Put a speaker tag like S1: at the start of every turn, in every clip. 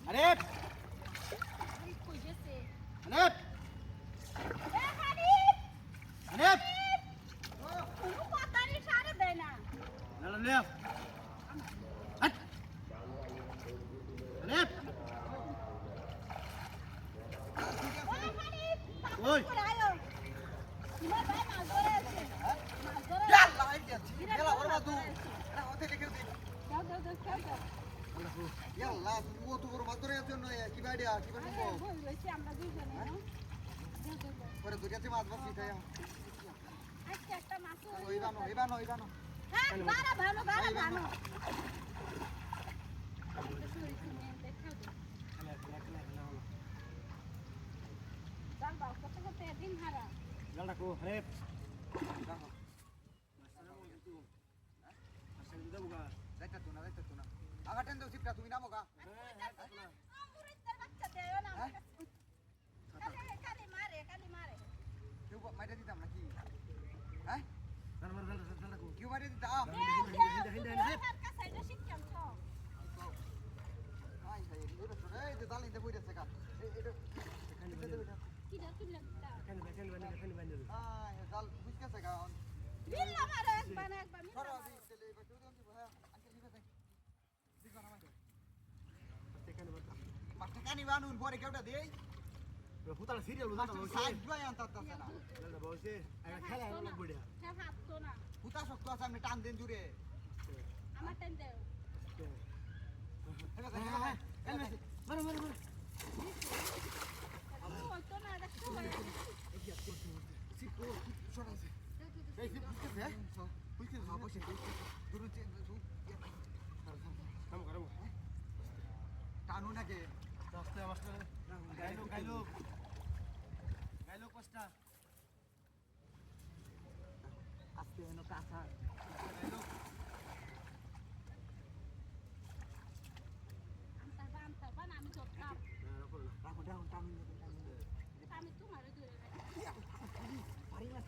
S1: Hanif! Hanif! Hanif! Lalan dia. Hat! Hanif! Oi! Yalla aiyati. Yalla orma tu. Ana ote lekhe di. Yalla ও তো বড় মাছ ধরার জন্য কি বাইডিয়া কি বানবো বলছি আমরা দুইজনে পরে দুইটাতে মাছ বাছি তাই আজকে একটা মাছ ওইবানো হ্যাঁ বারা ভালো চল বাবা কত কত দিন হারা জলটা কো রে যাইতা তো না আগা টেন দাও সিপটা তুমি নামো গা আমুরিতের বাচ্চা দেও না কালি মারে কেউ মাইরা দিতাম নাকি হ্যাঁ জানা কো কেউ মাইরা দিতাম কাছাইটা শিখতাম তো আই ভাই এটা তো এই যে দালি দে বইরা সেকা এটা কি লাগতা এখানে বান্ধে আয় জাল বুঝকে সেকা বিল্লা মারে একবার সরো দি চলে এবার তুই দিন হ্যাঁ আজকে লিবে দেখ দিবা না মাইতে এখানে মাথা কানি বানুন পরে কেউটা দেই ফুতার সিরিয়াল বুঝা তো সাইড দুই আনতাছে না দাদা বসে একটা খেলা হলো বড়িয়া খেলা হাততো না ফুতা শক্ত আছে আমি টান দেন জুড়ে আমার টান দাও হ্যাঁ মারো আমি হইতো না দেখো এই কি আছে সিপো সরা আছে এই সিপ বুঝতে হ্যাঁ বুঝতে না বসে দূরে কাম টানু নাকি রাস্তায় মাস্টার গাইলো কষ্টা আজকে এনো কাঁচা গাইলো আমতা আমি চটকাম রাখো টানু আমি তোমার দূরে পারি না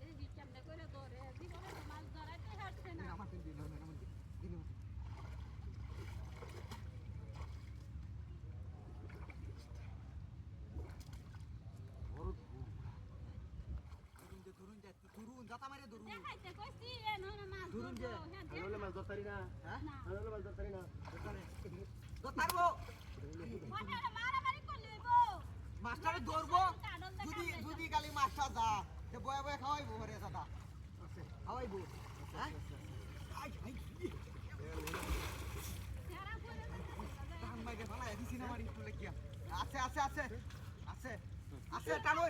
S1: এই কেমনে করে ধরে জীবনে মাছ ধরাইতে হাঁটছে না আমার দিন ধরুন যাতা মারে ধরুন দেখাইতে কইছি এনো না মাছ ধরুন যে হলো মাছ ধরতারি না হ্যাঁ হলো মাছ ধরতারি না ধরতারবো মারামারি করলি হইবো মাছটারে ধরবো যদি খালি মাছটা যা তে বয়ে বয়ে খাওয়াইবো ঘরে দাদা খাওয়াইবো হ্যাঁ আই টান বাইরে ফালাই দিছি না মারি তুলে কি আছে টানো